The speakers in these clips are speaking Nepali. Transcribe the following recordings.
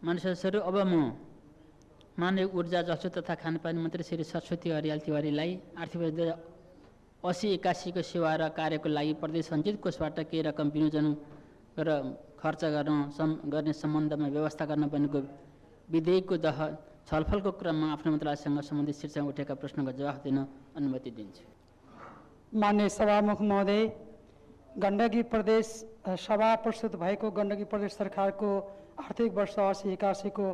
माननीय सदस्यहरू, अब म माननीय ऊर्जा जलस्रोत तथा खानेपानी मन्त्री श्री सरस्वती हरियाल तिवारीलाई आर्थिक वर्ष 80-81 को सेवा र कार्यको लागि प्रदेश सञ्चित कोषबाट केही रकम विनियोजन खर्च गर्ने सम्बन्धमा व्यवस्था गर्न बनेको विधेयकको छलफलको क्रममा आफ्नो मन्त्रालयसँग सम्बन्धित शीर्षकमा उठेका प्रश्नको जवाफ दिन अनुमति दिन्छु। माननीय सभामुख महोदय, गण्डकी प्रदेश सभा प्रस्तुत भएको गण्डकी प्रदेश सरकारको आर्थिक वर्ष 80-81 को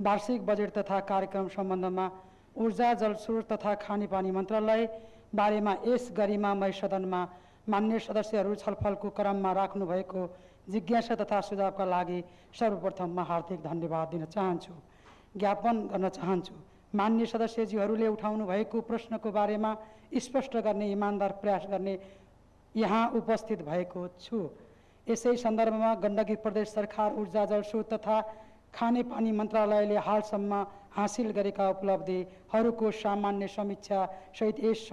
वार्षिक बजेट तथा कार्यक्रम सम्बन्धमा ऊर्जा जलस्रोत तथा खानेपानी मन्त्रालय बारेमा यस गरिमामय सदनमा मान्य सदस्यहरू छलफलको क्रममा राख्नु भएको जिज्ञासा तथा सुझावका लागि सर्वप्रथममा हार्दिक धन्यवाद दिन चाहन्छु। ज्ञापन गर्न चाहन्छु, मान्य सदस्यज्यूहरूले उठाउनु भएको प्रश्नको बारेमा स्पष्ट गर्ने इमानदार प्रयास गर्ने यहाँ उपस्थित भएको छु। यसै सन्दर्भमा गण्डकी प्रदेश सरकार ऊर्जा जलस्रोत तथा खानेपानी मन्त्रालयले हालसम्म हासिल गरेका उपलब्धिहरूको सामान्य समीक्षा सहित यस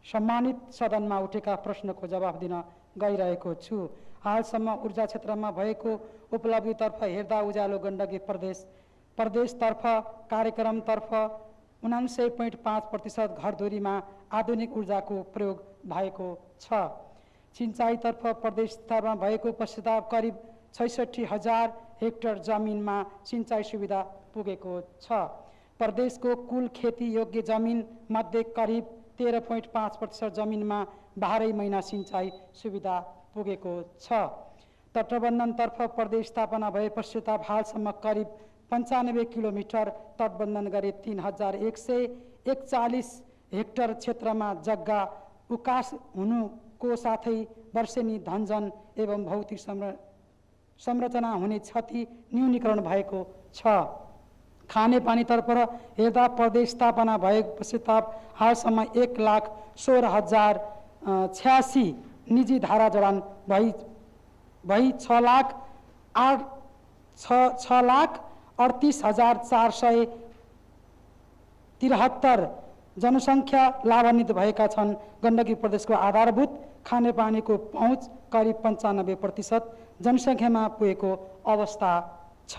सम्मानित सदनमा उठेका प्रश्नको जवाफ दिन गइरहेको छु। हालसम्म ऊर्जा क्षेत्रमा भएको उपलब्धितर्फ हेर्दा उज्यालो गण्डकी प्रदेशतर्फ कार्यक्रमतर्फ 99.5% घरधुरीमा आधुनिक ऊर्जाको प्रयोग भएको छ। सिंचाइतर्फ प्रदेश स्तरमा भएको प्रस्ताव करिब 66,000 हेक्टर जमिनमा सिंचाई सुविधा पुगेको छ। प्रदेशको कुल खेती योग्य जमिन मध्ये करिब 13.5% जमिनमा 12 महिना सिंचाई सुविधा पुगेको छ। तटबन्धनतर्फ प्रदेश स्थापना भए पश्चात हालसम्म करिब 95 किलोमिटर तटबन्धन गरी 3,141 हेक्टर क्षेत्रमा जग्गा उकास हुनुको साथै वर्षेनी धनजन एवं भौतिक संरचना हुने क्षति न्यूनीकरण भएको छ। खानेपानीतर्फ हेर्दा प्रदेश स्थापना भए पश्चात हालसम्म 1,16,086 निजी धारा जडान भई 6,38,473 जनसङ्ख्या लाभान्वित भएका छन्। गण्डकी प्रदेशको आधारभूत खानेपानीको पहुँच करिब 95% जनसङ्ख्यामा पुगेको अवस्था छ।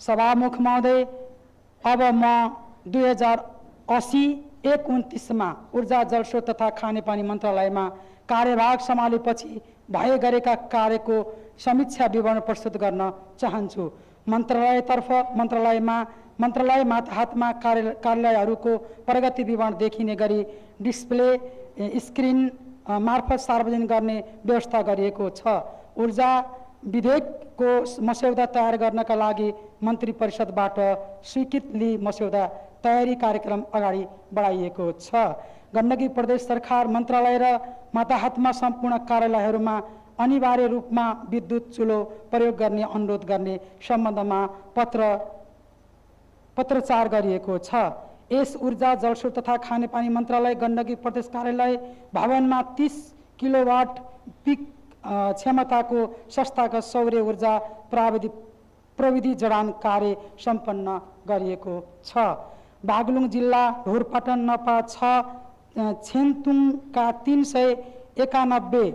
सभामुख महोदय, अब म 2080-129 मा ऊर्जा जलस्रोत तथा खानेपानी मन्त्रालयमा कार्यभाग सम्हालेपछि भए गरेका कार्यको समीक्षा विवरण प्रस्तुत गर्न चाहन्छु। मन्त्रालय मातहतमा कार्यालयहरूको प्रगति विवरण देखिने गरी डिस्प्ले स्क्रिन मार्फत सार्वजनिक गर्ने व्यवस्था गरिएको छ। ऊर्जा विधेयकको मस्यौदा तयार गर्नका लागि मन्त्री परिषदबाट स्वीकृत लिई मस्यौदा तयारी कार्यक्रम अगाडि बढाइएको छ। गण्डकी प्रदेश सरकार मन्त्रालय र मातहतमा सम्पूर्ण कार्यालयहरूमा अनिवार्य रूपमा विद्युत चुलो प्रयोग गर्ने अनुरोध गर्ने सम्बन्धमा पत्रचार गरिएको छ। यस ऊर्जा जलस्रोत तथा खानेपानी मन्त्रालय गण्डकी प्रदेश कार्यालय भवनमा 30 किलोवाट पिक क्षमताको संस्थागत सौर्य ऊर्जा प्रविधि जडान कार्य सम्पन्न गरिएको छ। बागलुङ जिल्ला ढोरपाटन नपा 6 छेन्तुङका 391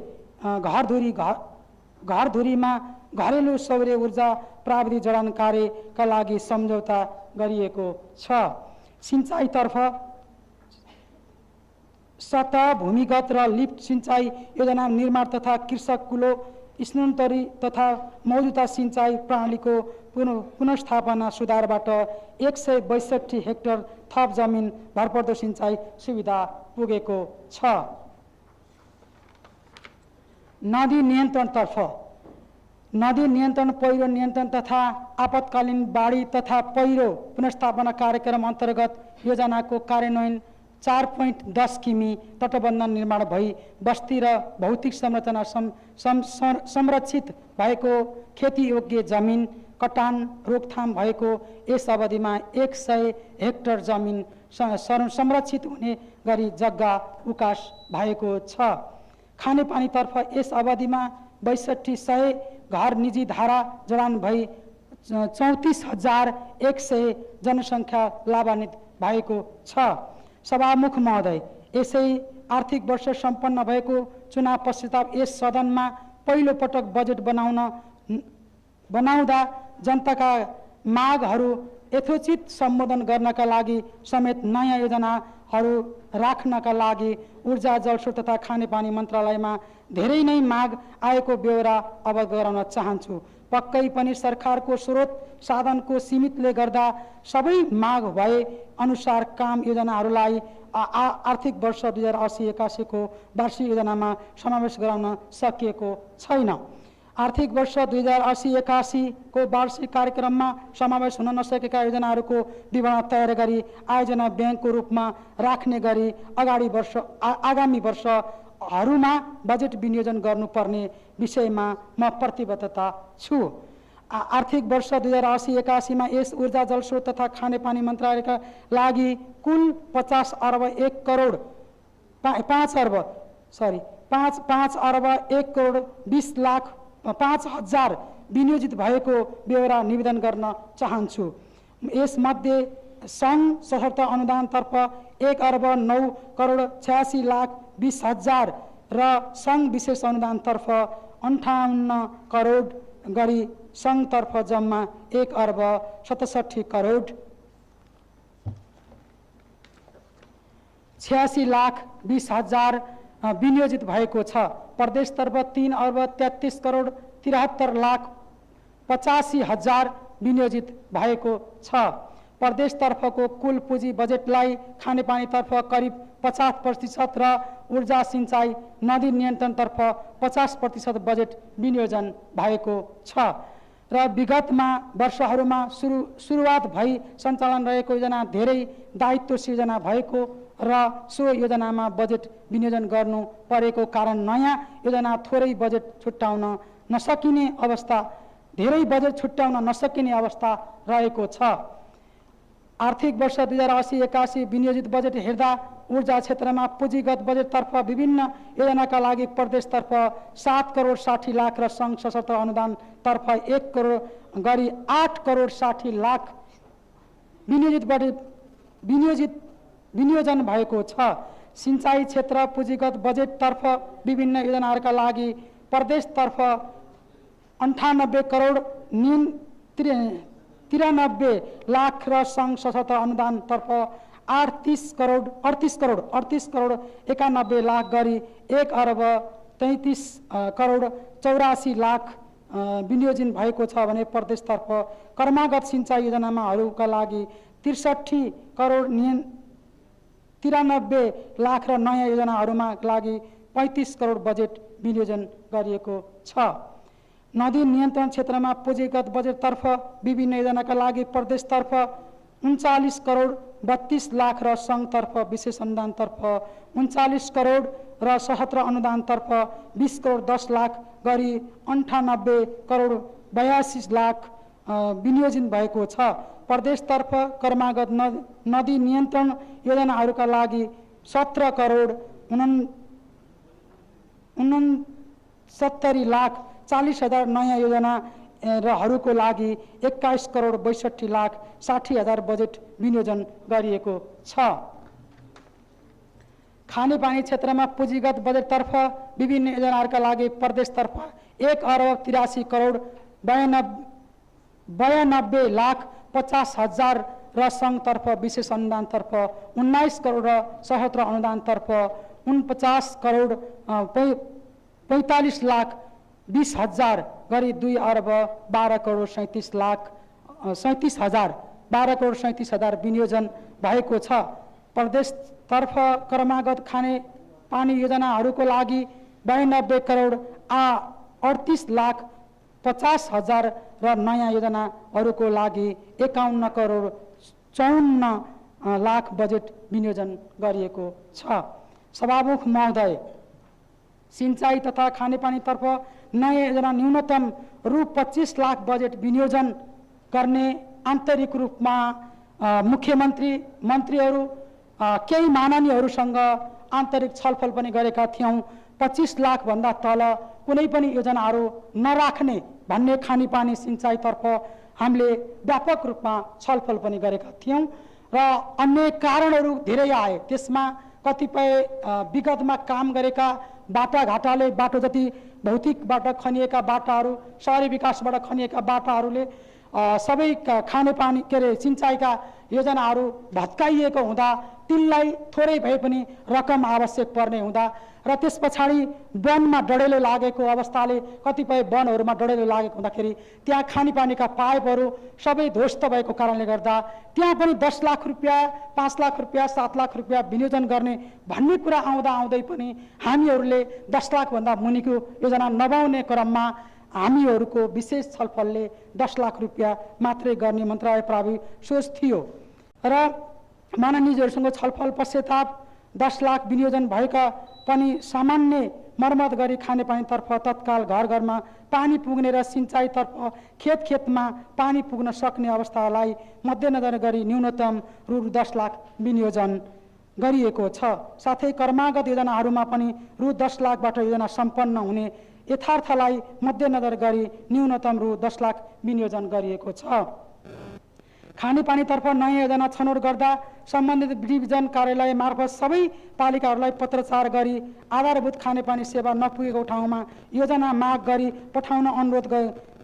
घरधुरीमा घरेलु सौर्य ऊर्जा प्राविधि जडान कार्यका लागि सम्झौता गरिएको छ। सिंचाइतर्फ सतह भूमिगत र लिफ्ट सिंचाई योजना निर्माण तथा कृषक कुलो स्थानान्तरी तथा मौजूदा सिंचाई प्रणालीको पुनर्स्थापना सुधारबाट 162 हेक्टर थप जमिन भरपर्दो सिंचाई सुविधा पुगेको छ। नदी नियन्त्रणतर्फ नदी नियन्त्रण, पहिरो नियन्त्रण तथा आपतकालीन बाढी तथा पहिरो पुनर्स्थापना कार्यक्रम अन्तर्गत योजनाको कार्यान्वयन 4.10 किमी तटबन्धन निर्माण भई बस्ती र भौतिक संरचना संरक्षित भएको खेती योग्य जमिन कटान रोकथाम भएको यस अवधिमा 100 हेक्टर जमिन संरक्षित हुने गरी जग्गा उकास भएको छ। खानेपानीतर्फ यस अवधिमा 6200 घर निजी धारा जडान भई 34,100 जनसङ्ख्या लाभान्वित भएको छ। सभामुख महोदय, यसै आर्थिक वर्ष सम्पन्न भएको चुनाव पश्चात यस सदनमा पहिलो पटक बजेट बनाउँदा जनताका मागहरू यथोचित सम्बोधन गर्नका लागि समेत नयाँ योजनाहरू राख्नका लागि ऊर्जा जलस्रोत तथा खानेपानी मन्त्रालयमा धेरै नै माग आएको ब्यौरा अवगत गराउन चाहन्छु। पक्कै पनि सरकारको स्रोत साधनको सीमितले गर्दा सबै माग भए अनुसार काम योजनाहरूलाई आर्थिक वर्ष 2080-81 को वार्षिक योजनामा समावेश गराउन सकिएको छैन। आर्थिक वर्ष 2080-81 को वार्षिक कार्यक्रममा समावेश हुन नसकेका योजनाहरूको विवरण तयार गरी आयोजना ब्याङ्कको रूपमा राख्ने गरी आगामी वर्षहरूमा बजेट विनियोजन गर्नुपर्ने विषयमा म प्रतिबद्धता छु। आर्थिक वर्ष 2080-81 में यस ऊर्जा जलस्रोत तथा खानेपानी मन्त्रालयका लागि कुल 50 अर्ब 1 करोड 5 अर्ब 1 करोड 20 लाख 5,000 विनियोजित भएको ब्यौरा निवेदन गर्न चाहन्छु। यसमध्ये सङ्घ सशर्त अनुदानतर्फ 1 अर्ब 9 करोड 86 लाख 20,000 र सङ्घ विशेष अनुदानतर्फ 58 करोड गरी सङ्घतर्फ जम्मा 1 अर्ब 67 करोड 86 लाख 20,000 विनियोजित भएको छ। प्रदेशतर्फ 3 अर्ब 33 करोड 73 लाख 85,000 विनियोजित भएको छ। प्रदेशतर्फको कुल पुँजी बजेटलाई खानेपानीतर्फ करिब 50% र ऊर्जा सिंचाई नदी नियन्त्रणतर्फ 50% बजेट विनियोजन भएको छ र विगतमा वर्षहरूमा सुरुवात भई सञ्चालन रहेको योजना धेरै दायित्व सिर्जना भएको र सो योजनामा बजेट विनियोजन गर्नु परेको कारण नयाँ योजना थोरै बजेट छुट्याउन नसकिने अवस्था धेरै बजेट छुट्याउन नसकिने अवस्था रहेको छ। आर्थिक वर्ष 2080-81 विनियोजित बजेट हेर्दा ऊर्जा क्षेत्रमा पुँजीगत बजेटतर्फ विभिन्न योजनाका लागि प्रदेशतर्फ 7 करोड 60 लाख र सङ्घ सशस्त्र अनुदानतर्फ 1 करोड गरी 8 करोड 60 लाख विनियोजन भएको छ। सिंचाई क्षेत्र पुँजीगत बजेटतर्फ विभिन्न योजनाहरूका लागि प्रदेशतर्फ 98 करोड 93 लाख र सङ्घ सशस्त्र अनुदानतर्फ 38 करोड 91 लाख गरी 1 अर्ब 33 करोड 84 लाख विनियोजन भएको छ भने प्रदेशतर्फ कर्मागत सिंचाई योजनाहरूका लागि 63 करोड 93 लाख र नयाँ योजनाहरूमा लागि 35 करोड बजेट विनियोजन गरिएको छ। नदी नियन्त्रण क्षेत्रमा पुँजीगत बजेटतर्फ विभिन्न योजनाका लागि प्रदेशतर्फ 39 करोड 32 लाख र सङ्घतर्फ विशेष अनुदानतर्फ 39 करोड र सशस्त्र अनुदानतर्फ 20 करोड 10 लाख गरी 98 करोड 82 लाख विनियोजन भएको छ। प्रदेशतर्फ कर्मागत नदी नियन्त्रण योजनाहरूका लागि 17 करोड 69 लाख 40,000 नयाँ योजनाहरूको लागि 21 करोड 62 लाख 60,000 बजेट विनियोजन गरिएको छ। खानेपानी क्षेत्रमा पुँजीगत बजेटतर्फ विभिन्न योजनाहरूका लागि प्रदेशतर्फ 1 अर्ब 83 करोड 92 लाख 50,000 र सङ्घतर्फ विशेष अनुदानतर्फ 19 करोड र सशस्त्र अनुदानतर्फ 49 करोड 45 लाख 20,000 गरी 2 अर्ब 12 करोड 37 लाख 37,000 12 करोड 37,000 विनियोजन भएको छ। प्रदेशतर्फ कर्मागत खाने पानी योजनाहरूको लागि 92 करोड 38 लाख 50,000 र नयाँ योजनाहरूको लागि 51 करोड 54 लाख बजेट विनियोजन गरिएको छ। सभामुख महोदय, सिंचाई तथा खानेपानीतर्फ नयाँ योजना न्यूनतम रु 25 लाख बजेट विनियोजन गर्ने आन्तरिक रूपमा मुख्यमन्त्री मन्त्रीहरू केही माननीयहरूसँग आन्तरिक छलफल पनि गरेका थियौँ। 25 लाख भन्दा तल कुनै पनि योजनाहरू नराख्ने भन्ने खानेपानी सिंचाईतर्फ हामीले व्यापक रूपमा छलफल पनि गरेका थियौँ र अन्य कारणहरू धेरै आए। त्यसमा कतिपय विगतमा काम गरेका बाटाघाटाले बाटो जति भौतिकबाट खनिएका बाटाहरू, शहरी विकासबाट खनिएका बाटाहरूले सबै खानेपानी के अरे सिँचाइका योजनाहरू भत्काइएको हुँदा तिनलाई थोरै भए पनि रकम आवश्यक पर्ने हुँदा र त्यस पछाडि वनमा डढेलो लागेको अवस्थाले कतिपय वनहरूमा डढेलो लागेको हुँदाखेरि त्यहाँ खानेपानीका पाइपहरू सबै ध्वस्त भएको कारणले गर्दा त्यहाँ पनि 10 लाख रुपियाँ, 5 लाख रुपियाँ, 7 लाख रुपियाँ विनियोजन गर्ने भन्ने कुरा आउँदै पनि हामीहरूले 10 लाखभन्दा मुनिको योजना नबाउने क्रममा हामीहरूको विशेष छलफलले 10 लाख रुपियाँ मात्रै गर्ने मन्त्रालय प्रावि सोच थियो र माननीयजीहरूसँग छलफल पश्चाताप 10 लाख विनियोजन भएका पनि सामान्य मर्मत गरी खानेपानीतर्फ तत्काल घर घरमा पानी पुग्ने र सिँचाइतर्फ खेत खेतमा पानी पुग्न सक्ने अवस्थालाई मध्यनजर गरी न्यूनतम रु 10 लाख विनियोजन गरिएको छ। साथै कर्मागत योजनाहरूमा पनि रु 10 लाखबाट योजना सम्पन्न हुने यथार्थलाई मध्यनजर गरी न्यूनतम रु 10 लाख विनियोजन गरिएको छ। खानेपानीतर्फ नयाँ योजना छनौट गर्दा सम्बन्धित डिभिजन कार्यालय मार्फत सबै पालिकाहरूलाई पत्रचार गरी आधारभूत खानेपानी सेवा नपुगेको ठाउँमा योजना माग गरी पठाउन अनुरोध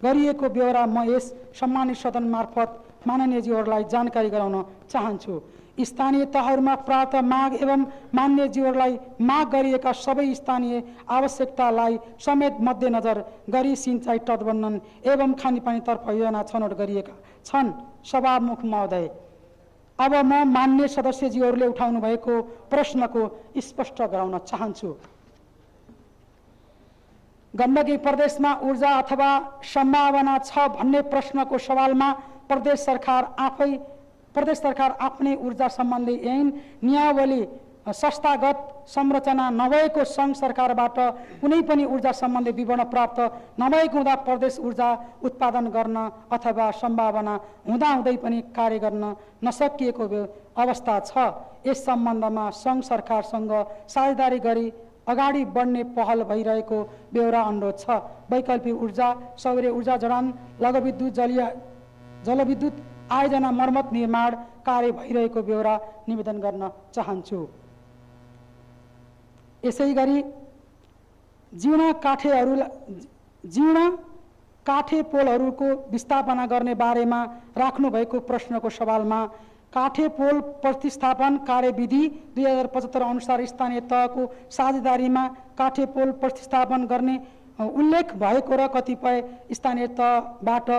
गरिएको बेहोरा म यस सम्मानित सदन मार्फत माननीयज्यूहरूलाई जानकारी गराउन चाहन्छु। स्थानीय तहहरूमा प्राप्त माग एवं मान्यज्यूहरूलाई माग गरिएका सबै स्थानीय आवश्यकतालाई समेत मध्यनजर गरी सिँचाइ तटबन्धन एवं खानेपानीतर्फ योजना छनौट गरिएका छन्। सभामुख महोदय, अब म मान्य सदस्यज्यूहरूले उठाउनु भएको प्रश्नको स्पष्ट गराउन चाहन्छु। गण्डकी प्रदेशमा ऊर्जा अथवा सम्भावना छ भन्ने प्रश्नको सवालमा प्रदेश सरकार आफ्नै ऊर्जा सम्बन्धी ऐन नियावली संस्थागत संरचना नभएको सङ्घ सरकारबाट कुनै पनि ऊर्जा सम्बन्धी विवरण प्राप्त नभएको हुँदा प्रदेश ऊर्जा उत्पादन गर्न अथवा सम्भावना हुँदाहुँदै पनि कार्य गर्न नसकिएको अवस्था छ। यस सम्बन्धमा सङ्घ सरकारसँग साझेदारी गरी अगाडि बढ्ने पहल भइरहेको बेहोरा अनुरोध छ। वैकल्पिक ऊर्जा, सौर्य ऊर्जा जडान, लघुविद्युत, जलविद्युत आयोजना मर्मत निर्माण कार्य भइरहेको बेहोरा निवेदन गर्न चाहन्छु। यसै गरी जीर्ण काठे पोलहरूको विस्थापना गर्ने बारेमा राख्नु भएको प्रश्नको सवालमा काठे पोल प्रतिस्थापन कार्यविधि 2075 अनुसार स्थानीय तहको साझेदारीमा काठे पोल प्रतिस्थापन गर्ने उल्लेख भएको र कतिपय स्थानीय तहबाट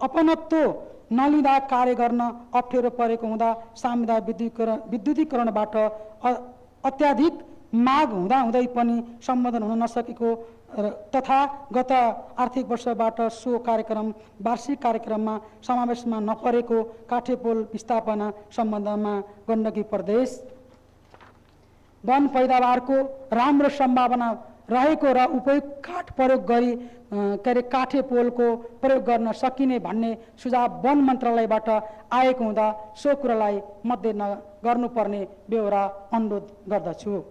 अपनत्व नलिँदा कार्य गर्न अप्ठ्यारो परेको हुँदा सामुदायिक विद्युतीकरणबाट अत्याधिक माग हुँदाहुँदै पनि सम्बोधन हुन नसकेको तथा गत आर्थिक वर्षबाट सो कार्यक्रम वार्षिक कार्यक्रममा समावेशमा नपरेको काठे पोल विस्थापना सम्बन्धमा गण्डकी प्रदेश वन पैदावारको राम्रो सम्भावना रहेको र उपयुक्त काठ प्रयोग गरी काठे पोलको प्रयोग गर्न सकिने भन्ने सुझाव वन मन्त्रालयबाट आएको हुँदा सो कुरालाई मध्य गर्नुपर्ने बेहोरा अनुरोध गर्दछु।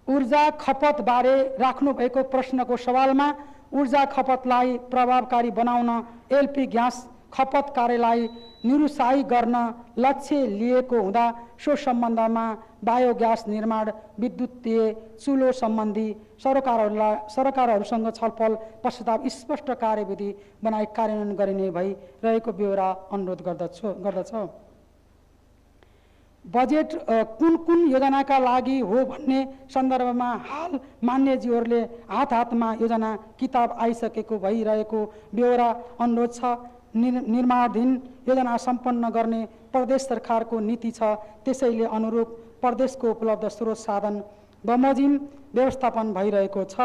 ऊर्जा खपत बारे राख्नु भएको प्रश्नको सवालमा ऊर्जा खपतलाई प्रभावकारी बनाउन एलपी ग्यास खपत कार्यलाई निरुत्साही गर्न लक्ष्य लिएको हुँदा सो सम्बन्धमा बायोग्यास निर्माण, विद्युतीय चुलो सम्बन्धी सरकारहरूसँग छलफल पश्चाताप स्पष्ट कार्यविधि बनाई कार्यान्वयन गरिने भइरहेको बेहोरा अनुरोध गर्दछ। बजेट कुन योजनाका लागि हो भन्ने सन्दर्भमा हाल मान्यज्यूहरूले हातमा योजना किताब आइसकेको भइरहेको बेहोरा अनुरोध छ। निर्माणाधीन योजना सम्पन्न गर्ने प्रदेश सरकारको नीति छ। त्यसैले अनुरूप प्रदेशको उपलब्ध स्रोत साधन बमोजिम व्यवस्थापन भइरहेको छ।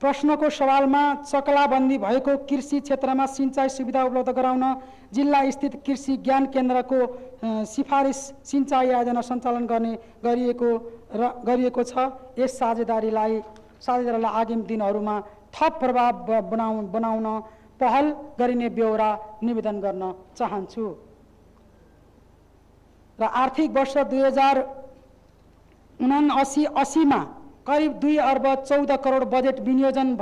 प्रश्नको सवालमा चकलाबन्दी भएको कृषि क्षेत्रमा सिँचाइ सुविधा उपलब्ध गराउन जिल्ला स्थित कृषि ज्ञान केन्द्रको सिफारिस सिँचाइ योजना सञ्चालन गर्ने गरिएको छ। यस साझेदारीलाई आगामी दिनहरूमा थप प्रभाव बनाउन पहल गरिने बेहोरा निवेदन गर्न चाहन्छु। र आर्थिक वर्ष 2079-80 मा करिब 2 अर्ब 14 करोड बजेट विनियोजन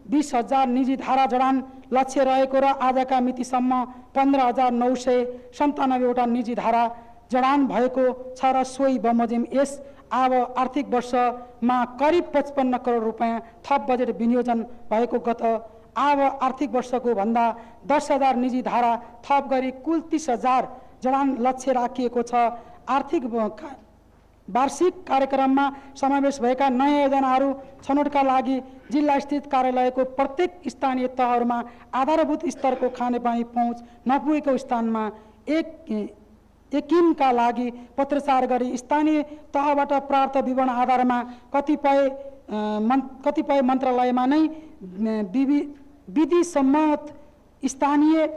20,000 निजी धारा जडान लक्ष्य रहेको र आजका मितिसम्म 15,997वटा निजी धारा जडान भएको छ र सोही बमोजिम यस आर्थिक वर्षमा करिब 55 करोड रुपैयाँ थप बजेट विनियोजन भएको गत आर्थिक वर्षको भन्दा 10,000 निजी धारा थप गरी कुल 30,000 जडान लक्ष्य राखिएको छ। आर्थिक वार्षिक कार्यक्रममा समावेश भएका नयाँ योजनाहरू छनौटका लागि जिल्लास्थित कार्यालयको प्रत्येक स्थानीय तहहरूमा आधारभूत स्तरको खानेपानी पहुँच नपुगेको स्थानमा एकिमका लागि पत्रचार गरी स्थानीय तहबाट प्राप्त विवरण आधारमा कतिपय मन्त्रालयमा नै विधि सम्मत स्थानीय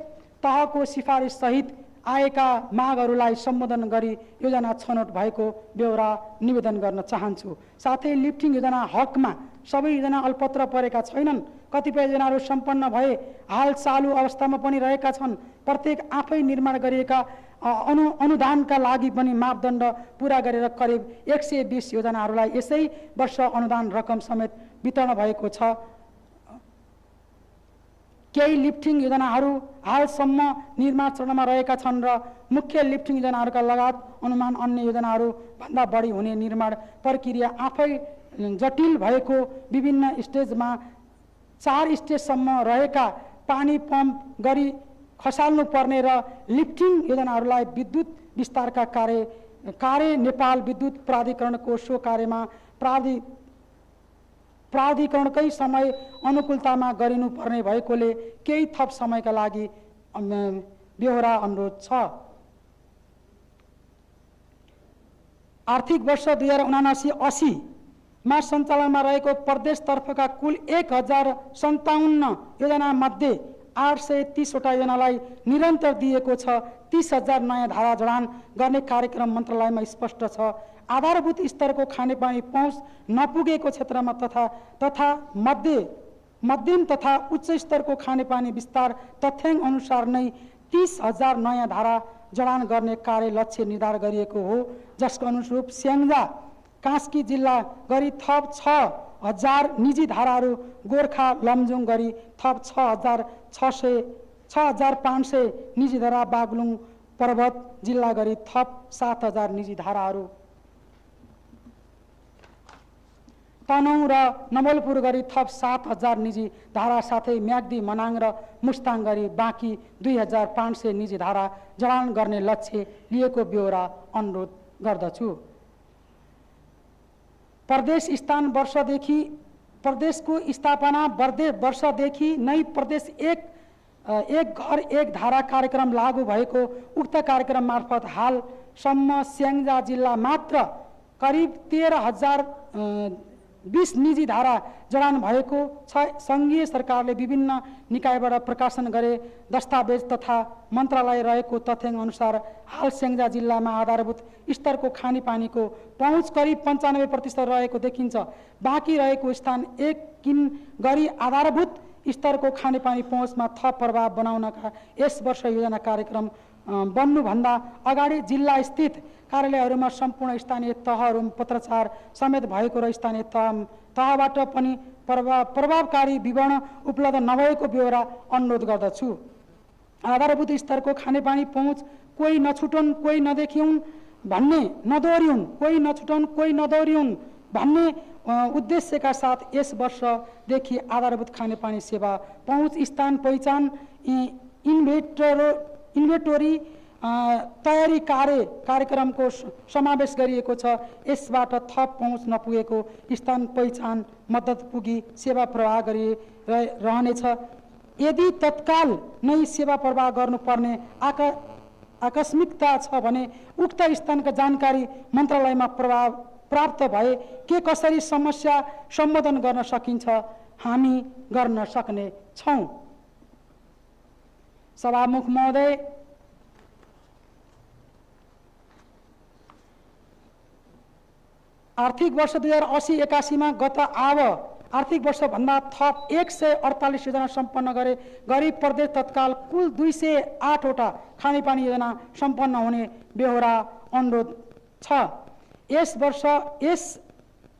तहको सिफारिस सहित आएका मागहरूलाई सम्बोधन गरी योजना छनौट भएको बेहोरा निवेदन गर्न चाहन्छु। साथै लिफ्टिङ योजना हकमा सबै योजना अलपत्र परेका छैनन्। कतिपय योजनाहरू सम्पन्न भए हाल चालु अवस्थामा पनि रहेका छन्। प्रत्येक आफै निर्माण गरिएका अनुदानका लागि पनि मापदण्ड पूरा गरेर करिब 120 योजनाहरूलाई यसै वर्ष अनुदान रकम समेत वितरण भएको छ। केही लिफ्टिङ योजनाहरू हालसम्म निर्माण चरणमा रहेका छन् र मुख्य लिफ्टिङ योजनाहरूका लगायत अनुमान अन्य योजनाहरू भन्दा बढी हुने निर्माण प्रक्रिया आफै जटिल भएको विभिन्न स्टेजमा 4 स्टेजसम्म रहेका पानी पम्प गरी खसाल्नु पर्ने र लिफ्टिङ योजनाहरूलाई विद्युत विस्तारका कार्य नेपाल विद्युत प्राधिकरणको सो कार्यमा प्राधिकरणकै समय अनुकूलतामा गरिनुपर्ने भएकोले केही थप समयका लागि बेहोरा अनुरोध छ। आर्थिक वर्ष 2079-80 मा सञ्चालनमा रहेको प्रदेशतर्फका कुल 1057 योजना मध्ये 830वटा योजनालाई निरन्तर दिएको छ। 30,000 नयाँ धारा जडान गर्ने कार्यक्रम मन्त्रालयमा स्पष्ट छ। आधारभूत स्तरको खानेपानी पहुँच नपुगेको क्षेत्रमा तथा मध्यम तथा उच्च स्तरको खानेपानी विस्तार तथ्याङ्क अनुसार नै 30,000 नयाँ धारा जडान गर्ने कार्य लक्ष्य निर्धारण गरिएको हो, जसको अनुरूप स्याङ्जा कास्की जिल्ला गरी थप 6,000 निजी धाराहरू, गोर्खा लमजुङ गरी थप 6,500 निजी धारा, बागलुङ पर्वत जिल्ला गरी थप 7,000 निजी धाराहरू, तनहुँ र नवलपुर गरी थप 7,000 निजी धारा साथै म्याग्दी, मनाङ र मुस्ताङ गरी बाँकी 2,500 निजी धारा जडान गर्ने लक्ष्य लिएको बेहोरा अनुरोध गर्दछु। प्रदेशको स्थापना वर्षदेखि नै प्रदेश एक घर एक धारा कार्यक्रम लागू भएको उक्त कार्यक्रम मार्फत हालसम्म स्याङ्जा जिल्ला मात्र करिब 13,020 निजी धारा जडान भएको छ। सङ्घीय सरकारले विभिन्न निकायबाट प्रकाशन गरे दस्तावेज तथा मन्त्रालय रहेको तथ्याङ्क अनुसार हाल स्याङ्जा जिल्लामा आधारभूत स्तरको खानेपानीको पहुँच करिब 95% रहेको देखिन्छ। बाँकी रहेको स्थान एक किन गरी आधारभूत स्तरको खानेपानी पहुँचमा थप प्रभाव बनाउनका यस वर्ष योजना कार्यक्रम बन्नुभन्दा अगाडि जिल्ला स्थित कार्यालयहरूमा सम्पूर्ण स्थानीय तहहरू पत्रचार समेत भएको र स्थानीय तहबाट पनि प्रभावकारी विवरण उपलब्ध नभएको बेहोरा अनुरोध गर्दछु। आधारभूत स्तरको खानेपानी पहुँच कोही नछुटुन् कोही नदेखिउन् भन्ने नदोहोरिउन् कोही नछुटुन् कोही नदोहोरिउन् भन्ने उद्देश्यका साथ यस वर्षदेखि आधारभूत खानेपानी सेवा पहुँच स्थान पहिचान इन्भेन्टोरी तयारी कार्यक्रमको समावेश गरिएको छ। यसबाट थप पहुँच नपुगेको स्थान पहिचान मद्दत पुगी सेवा प्रवाह रहनेछ। यदि तत्काल नै सेवा प्रवाह गर्नुपर्ने आकस्मिकता छ भने उक्त स्थानका जानकारी मन्त्रालयमा प्राप्त भए के कसरी समस्या सम्बोधन गर्न सकिन्छ हामी गर्न सक्ने छौँ। सभामुख महोदय, आर्थिक वर्ष 2080-81 गत आर्थिक वर्षभन्दा थप 148 योजना सम्पन्न गरी प्रदेश तत्काल कुल 208वटा खानेपानी योजना सम्पन्न हुने बेहोरा अनुरोध छ।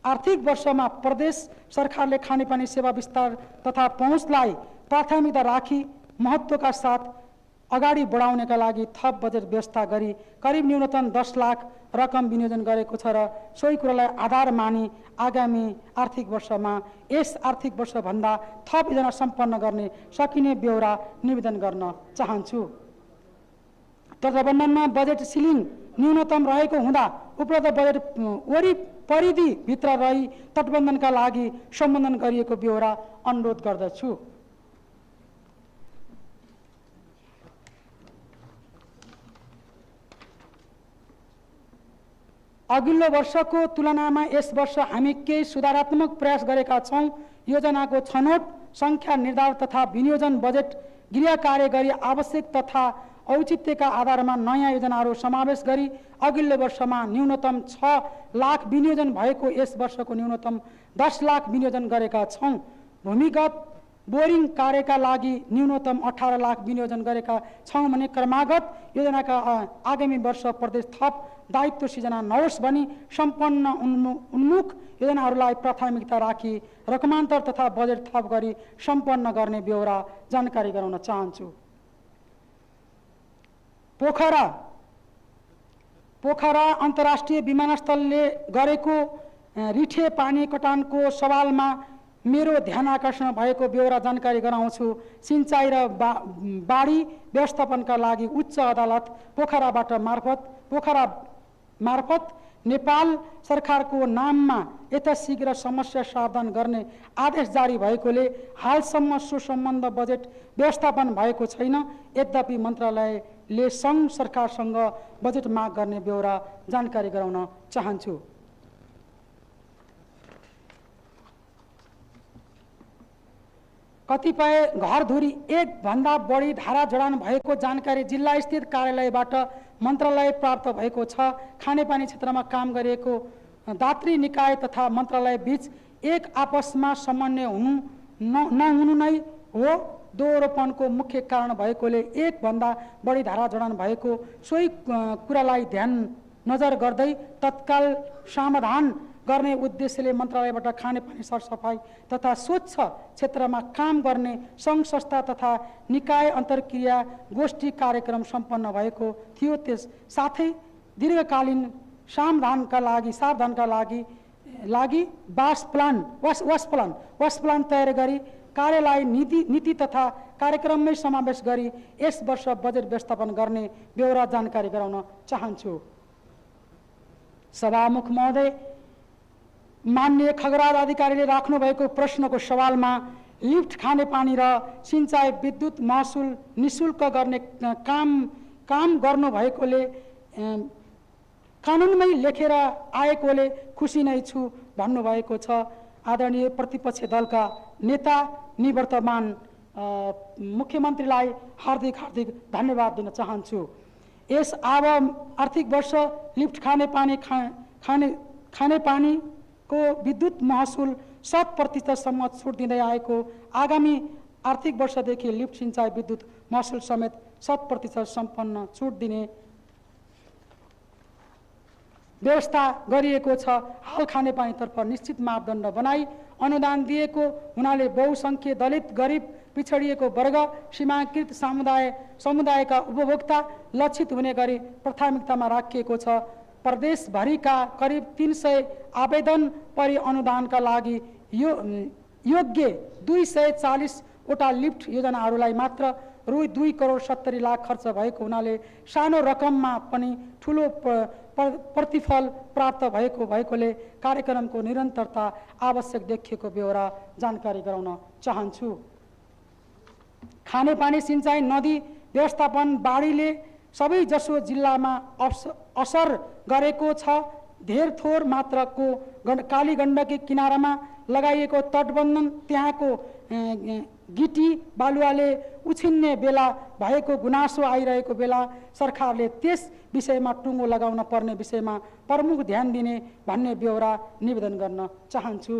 आर्थिक वर्षमा प्रदेश सरकारले खानेपानी सेवा विस्तार तथा पहुँचलाई प्राथमिकता राखी महत्त्वका साथ अगाडि बढाउनका लागि थप बजेट व्यवस्था गरी करिब न्यूनतम 10 लाख रकम विनियोजन गरेको छ र सोही कुरालाई आधार मानी आगामी आर्थिक वर्षमा यस आर्थिक वर्षभन्दा थप योजना सम्पन्न गर्ने सकिने ब्यौरा निवेदन गर्न चाहन्छु। तटबन्धनमा बजेट सिलिङ न्यूनतम रहेको हुँदा उपलब्ध बजेट परिधिभित्र रही तटबन्धनका लागि सम्बोधन गरिएको ब्यौरा अनुरोध गर्दछु। अघिल्लो वर्षको तुलनामा यस वर्ष हामी केही सुधारात्मक प्रयास गरेका छौँ। योजनाको छनौट सङ्ख्या निर्धारण तथा विनियोजन बजेट गृह कार्य गरी आवश्यक तथा औचित्यका आधारमा नयाँ योजनाहरू समावेश गरी अघिल्लो वर्षमा न्यूनतम 6 लाख विनियोजन भएको यस वर्षको न्यूनतम 10 लाख विनियोजन गरेका छौँ। भूमिगत बोरिङ कार्यका लागि न्यूनतम 18 लाख विनियोजन गरेका छौँ भने क्रमागत योजनाका आगामी वर्ष प्रदेश थप दायित्व सिर्जना नहोस् भनी सम्पन्न उन्मुख योजनाहरूलाई प्राथमिकता राखी रकमान्तर तथा बजेट थप गरी सम्पन्न गर्ने ब्यौरा जानकारी गराउन चाहन्छु। पोखरा अन्तर्राष्ट्रिय विमानस्थलले गरेको रिठे पानी कटानको सवालमा मेरो ध्यान आकर्षण भएको ब्यौरा जानकारी गराउँछु। सिंचाई र बाढी व्यवस्थापनका लागि उच्च अदालत पोखरा मार्फत नेपाल सरकारको नाममा यथाशीघ्र समस्या समाधान गर्ने आदेश जारी भएकोले हालसम्म सो सम्बन्ध बजेट व्यवस्थापन भएको छैन। यद्यपि मन्त्रालयले सङ्घ सरकारसँग बजेट माग गर्ने ब्यौरा जानकारी गराउन चाहन्छु। कतिपय घरधुरी एक भन्दा बढी धारा जडान भएको जानकारी जिल्ला स्थित कार्यालयबाट मन्त्रालय प्राप्त भएको छ। खानेपानी क्षेत्रमा काम गरिएको दात्री निकाय तथा मन्त्रालय बीच एक आपसमा समन्वय नहुनु नै हो दोहोरोपनको मुख्य कारण भएकोले एक भन्दा बढी धारा जडान भएको सोही कुरालाई ध्यान नजर गर्दै तत्काल समाधान गर्ने उद्देश्यले मन्त्रालयबाट खानेपानी सरसफाई तथा स्वच्छ क्षेत्रमा काम गर्ने सङ्घ संस्था तथा निकाय अन्तर्क्रिया गोष्ठी कार्यक्रम सम्पन्न भएको थियो। त्यस साथै दीर्घकालीन समाधानका लागि वास प्लान तयार गरी कार्यलाई नीति तथा कार्यक्रममै समावेश गरी यस वर्ष बजेट व्यवस्थापन गर्ने ब्यौरा जानकारी गराउन चाहन्छु। सभामुख महोदय, माननीय खगराज अधिकारीले राख्नु भएको प्रश्नको सवालमा लिफ्ट खानेपानी र सिंचाई विद्युत महसुल निशुल्क गर्ने काम गर्नु भएकोले कानुनमै लेखेर आएकोले खुसी नै छु भन्नुभएको छ। आदरणीय प्रतिपक्ष दलका नेता निवर्तमान मुख्यमन्त्रीलाई हार्दिक धन्यवाद दिन चाहन्छु। यस आर्थिक वर्ष लिफ्ट खानेपानीको विद्युत महसुल 100% छुट दिँदै आएको आगामी आर्थिक वर्षदेखि लिफ्ट सिंचाई विद्युत महसुल समेत 100% सम्पन्न छुट दिने व्यवस्था गरिएको छ। हाल खानेपानीतर्फ निश्चित मापदण्ड बनाई अनुदान दिएको हुनाले बहुसङ्ख्य दलित गरिब पिछडिएको वर्ग सीमाङ्कित समुदायका उपभोक्ता लक्षित हुने गरी प्राथमिकतामा राखिएको छ। प्रदेशभरिका करिब 300 आवेदन परि अनुदानका लागि योग्य 240 वटा लिफ्ट योजनाहरूलाई मात्र रु 2 करोड 70 लाख खर्च भएको हुनाले सानो रकममा पनि ठुलो प्रतिफल प्राप्त भएकोले कार्यक्रमको निरन्तरता आवश्यक देखिएको ब्यौरा जानकारी गराउन चाहन्छु। खानेपानी सिंचाई नदी व्यवस्थापन बाढीले सबै जसो जिल्लामा असर गरेको छ। धेर थोर मात्राको काली गण्डकी किनारामा लगाइएको तटबन्धन त्यहाँको गिटी बालुवाले उछिन्ने बेला भएको गुनासो आइरहेको बेला सरकारले त्यस विषयमा टुङ्गो लगाउन पर्ने विषयमा प्रमुख ध्यान दिने भन्ने ब्यौरा निवेदन गर्न चाहन्छु।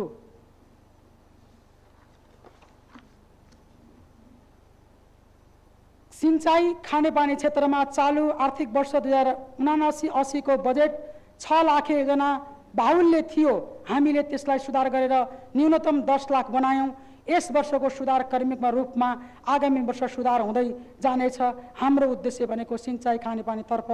सिंचाई खानेपानी क्षेत्रमा चालु आर्थिक वर्ष 2079-80 को बजेट 6 लाख योजना बाहुल्य थियो, हामीले त्यसलाई सुधार गरेर न्यूनतम 10 लाख बनायौँ। यस वर्षको सुधार क्रमिक रूपमा आगामी वर्ष सुधार हुँदै जानेछ। हाम्रो उद्देश्य भनेको सिंचाई खानेपानीतर्फ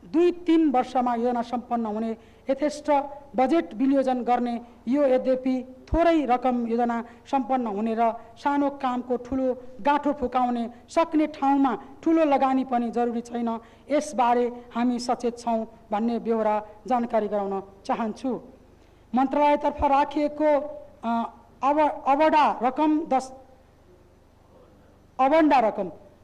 2-3 वर्षमा योजना सम्पन्न हुने यथेष्ट बजेट विनियोजन गर्ने। यो यद्यपि थोरै रकम योजना सम्पन्न हुने र सानो कामको ठुलो गाँठो फुकाउने सक्ने ठाउँमा ठुलो लगानी पनि जरुरी छैन। यसबारे हामी सचेत छौँ भन्ने ब्यौरा जानकारी गराउन चाहन्छु। मन्त्रालयतर्फ राखिएको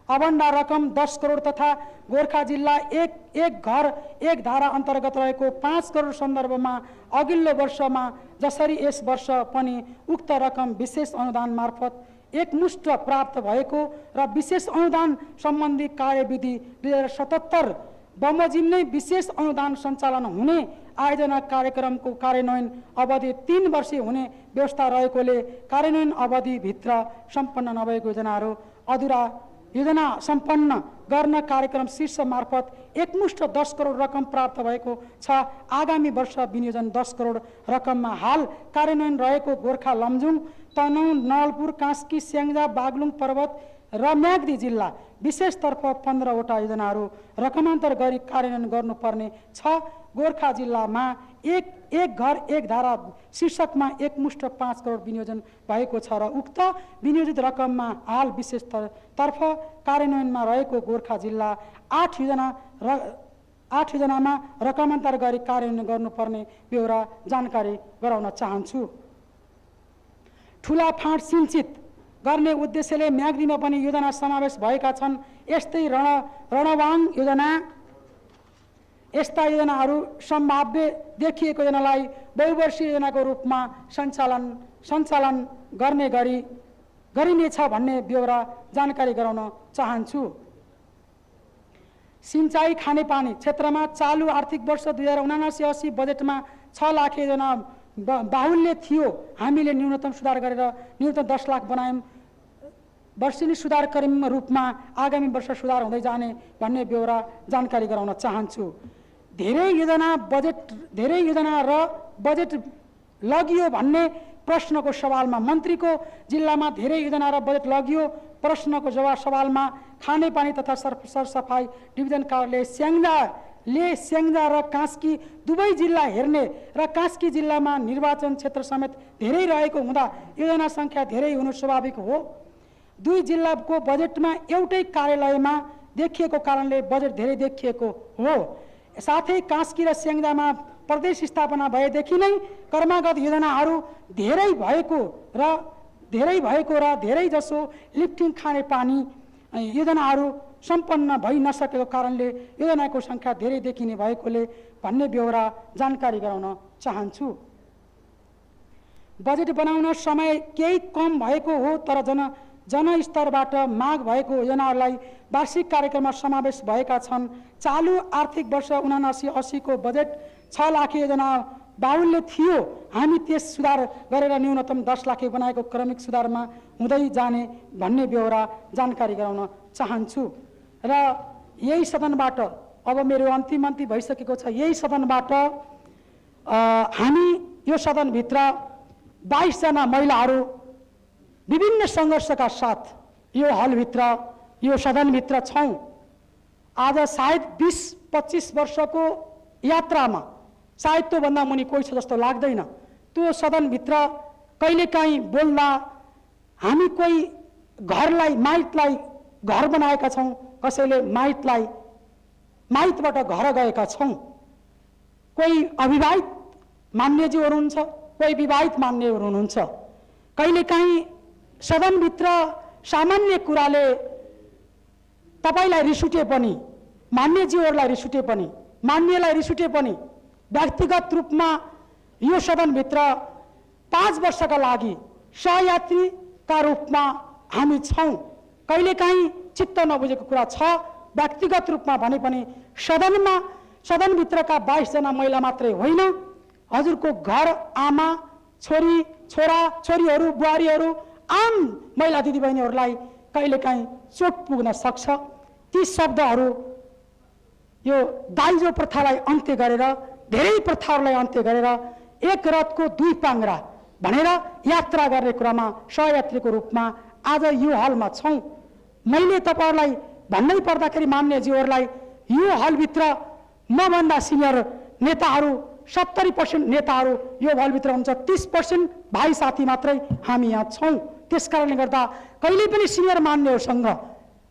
अबन्डा रकम 10 करोड तथा गोर्खा जिल्ला एक घर एक धारा अन्तर्गत रहेको 5 करोड सन्दर्भमा अघिल्लो वर्षमा जसरी यस वर्ष पनि उक्त रकम विशेष अनुदान मार्फत एकमुष्ट प्राप्त भएको र विशेष अनुदान सम्बन्धी कार्यविधि 2077 बमोजिम नै विशेष अनुदान सञ्चालन हुने आयोजना कार्यक्रमको कार्यान्वयन अवधि 3 वर्षीय हुने व्यवस्था रहेकोले कार्यान्वयन अवधिभित्र सम्पन्न नभएको योजनाहरू अधुरा योजना सम्पन्न गर्न कार्यक्रम शीर्ष मार्फत एकमुष्ट 10 करोड रकम प्राप्त भएको छ। आगामी वर्ष विनियोजन 10 करोड रकममा हाल कार्यान्वयन रहेको गोर्खा लमजुङ, तनहुँ, नवलपुर, कास्की, स्याङ्जा, बागलुङ पर्वत र म्याग्दी जिल्ला विशेषतर्फ 15 वटा योजनाहरू रकमान्तर गरी कार्यान्वयन गर्नुपर्ने छ। गोर्खा जिल्लामा एक घर एक धारा शीर्षकमा एकमुष्ट 5 करोड विनियोजन भएको छ र उक्त विनियोजित रकममा हाल विशेषतर्फ कार्यान्वयनमा रहेको गोर्खा जिल्ला 8 योजनामा रकमान्तर गरी कार्यान्वयन गर्नुपर्ने ब्यौरा जानकारी गराउन चाहन्छु। ठुला फाँट सिंचित गर्ने उद्देश्यले म्याग्दीमा पनि योजना समावेश भएका छन्। रणवाङ योजना यस्ता योजनाहरू सम्भाव्य देखिएको योजनालाई बहुवर्षीय योजनाको रूपमा सञ्चालन गर्ने गरिनेछ भन्ने ब्यौरा जानकारी गराउन चाहन्छु। सिंचाई खानेपानी क्षेत्रमा चालु आर्थिक वर्ष 2079-80 बजेटमा 6 लाख योजना बाहुल्य थियो, हामीले न्यूनतम सुधार गरेर न्यूनतम 10 लाख बनायौँ। वर्षेनी सुधार क्रमिक रूपमा आगामी वर्ष सुधार हुँदै जाने भन्ने ब्यौरा जानकारी गराउन चाहन्छु। धेरै योजना र बजेट लगियो भन्ने प्रश्नको सवालमा मन्त्रीको जिल्लामा धेरै योजना र बजेट लगियो प्रश्नको जवाब सवालमा खानेपानी तथा सरसफाई डिभिजन कार्यालय स्याङ्जा र कास्की दुवै जिल्ला हेर्ने र कास्की जिल्लामा निर्वाचन क्षेत्र समेत धेरै रहेको हुँदा योजना सङ्ख्या धेरै हुनु स्वाभाविक हो। 2 जिल्लाको बजेटमा एउटै कार्यालयमा देखिएको कारणले बजेट धेरै देखिएको हो। साथै कास्की र स्याङ्जामा प्रदेश स्थापना भएदेखि नै कर्मागत योजनाहरू धेरै भएको र धेरै जसो लिफ्टिङ खानेपानी योजनाहरू सम्पन्न भइ नसकेको कारणले योजनाको सङ्ख्या धेरै देखिने भएकोले भन्ने ब्यौरा जानकारी गराउन चाहन्छु। बजेट बनाउन समय केही कम भएको हो, तर जनस्तरबाट माग भएको योजनाहरूलाई वार्षिक कार्यक्रममा समावेश भएका छन्। चालु आर्थिक वर्ष 79-80 को बजेट 6 लाख योजना बाहुल्य थियो, हामी त्यस सुधार गरेर न्यूनतम 10 लाख बनाएको क्रमिक सुधारमा हुँदै जाने भन्ने ब्यौरा जानकारी गराउन चाहन्छु। र यही सदनबाट अब मेरो अन्तिम भइसकेको छ। यही सदनबाट हामी यो सदनभित्र 22 जना महिलाहरू विभिन्न सङ्घर्षका साथ यो हलभित्र यो सदनभित्र छौँ। आज सायद 20-25 वर्षको यात्रामा सायद त्योभन्दा मुनि कोही छ जस्तो लाग्दैन। त्यो सदनभित्र कहिलेकाहीँ बोल्दा हामी कोही माइतलाई घर बनाएका छौँ, कसैले माइतबाट घर गएका छौँ। कोही अविवाहित मान्यज्यूहरू हुनुहुन्छ, कोही विवाहित मान्यहरू हुनुहुन्छ। कहिलेकाहीँ सदनभित्र सामान्य कुराले तपाईलाई रिस उठे पनि, मान्यज्यूहरूलाई रिस उठे पनि, मान्यलाई रिस उठे पनि व्यक्तिगत रूपमा यो सदनभित्र 5 वर्षका लागि सहयात्रीका रूपमा हामी छौँ। कहिलेकाहीँ चित्त नबुझेको कुरा छ, व्यक्तिगत रूपमा भने पनि सदनभित्रका 22 जना महिला मात्रै होइन, हजुरको घर आमा, छोरीहरू, बुहारीहरू, आम महिला दिदीबहिनीहरूलाई कहिलेकाहीँ चोट पुग्न सक्छ। ती शब्दहरू यो दाइजो प्रथालाई अन्त्य गरेर धेरै प्रथाहरूलाई अन्त्य गरेर एक रथको दुई पाङ्ग्रा भनेर यात्रा गर्ने क्रममा सहयात्रीको रूपमा आज यो हलमा छौँ। मैले तपाईहरुलाई भन्नै पर्दाखेरि मान्यज्यूहरूलाई यो हलभित्र मभन्दा सिनियर नेताहरू 70% नेताहरू यो हलभित्र हुन्छ, 30% भाइ साथी मात्रै हामी यहाँ छौँ। त्यसकारणले गर्दा कहिले पनि सिनियर मान्यहरूसँग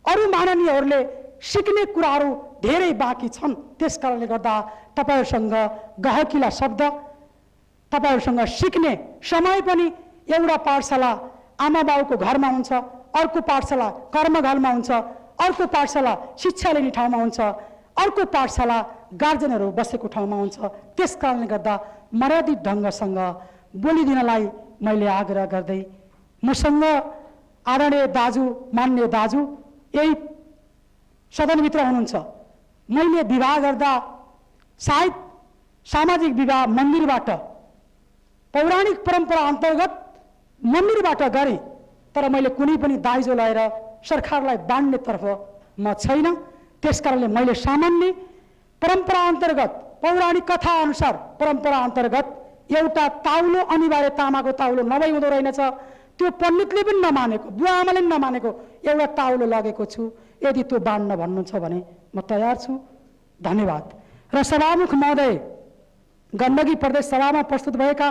अरू माननीयहरूले सिक्ने कुराहरू धेरै बाँकी छन्। त्यसकारणले गर्दा तपाईहरुसँग गहकिला शब्द, तपाईहरुसँग सिक्ने समय पनि एउटा पाठशाला आमा बाउको घरमा हुन्छ, अर्को पाठशाला कर्मघरमा हुन्छ, अर्को पाठशाला शिक्षा लिने ठाउँमा हुन्छ, अर्को पाठशाला गार्जेनहरू बसेको ठाउँमा हुन्छ। त्यसकारणले गर्दा मर्यादित ढङ्गसँग बोलिदिनलाई मैले आग्रह गर्दै मसँग आदरणीय दाजु, मान्य दाजु यही सदनभित्र हुनुहुन्छ। मैले विवाह गर्दा सायद सामाजिक विवाह मन्दिरबाट पौराणिक परम्परा अन्तर्गत मन्दिरबाट गरेँ, तर मैले कुनै पनि दाइजो लगाएर सरकारलाई बाँड्नेतर्फ म छैन। त्यसकारणले मैले सामान्य परम्परा अन्तर्गत पौराणिक कथा अनुसार परम्परा अन्तर्गत एउटा ताउलो अनिवार्य तामाको ताउलो नभई हुँदो रहेनछ। त्यो पण्डितले पनि नमानेको, बुवा आमाले पनि नमानेको एउटा ताउलो लगेको छु। यदि त्यो बाँड्न भन्नुहुन्छ भने म तयार छु। धन्यवाद। र सभामुख महोदय, गण्डकी प्रदेश सभामा प्रस्तुत भएका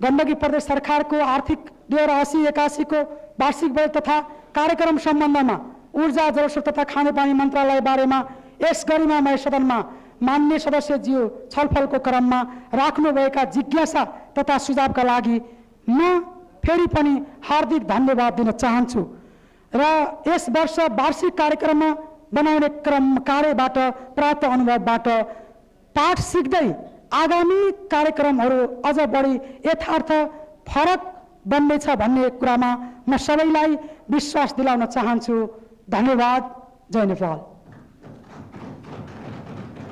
गण्डकी प्रदेश सरकारको आर्थिक 2080-81 को वार्षिक बजेट तथा कार्यक्रम सम्बन्धमा ऊर्जा, जलस्रोत तथा खानेपानी मन्त्रालय बारेमा यस गरिमामय सदनमा मान्य सदस्यज्यू छलफलको क्रममा राख्नुभएका जिज्ञासा तथा सुझावका लागि म फेरि पनि हार्दिक धन्यवाद दिन चाहन्छु। र यस वर्ष वार्षिक कार्यक्रममा बनाउने क्रम कार्यबाट प्राप्त अनुभवबाट पाठ सिक्दै आगामी कार्यक्रमहरू अझ बढी यथार्थ फरक बन्नेछ भन्ने कुरामा म सबैलाई विश्वास दिलाउन चाहन्छु। धन्यवाद। जय नेपाल।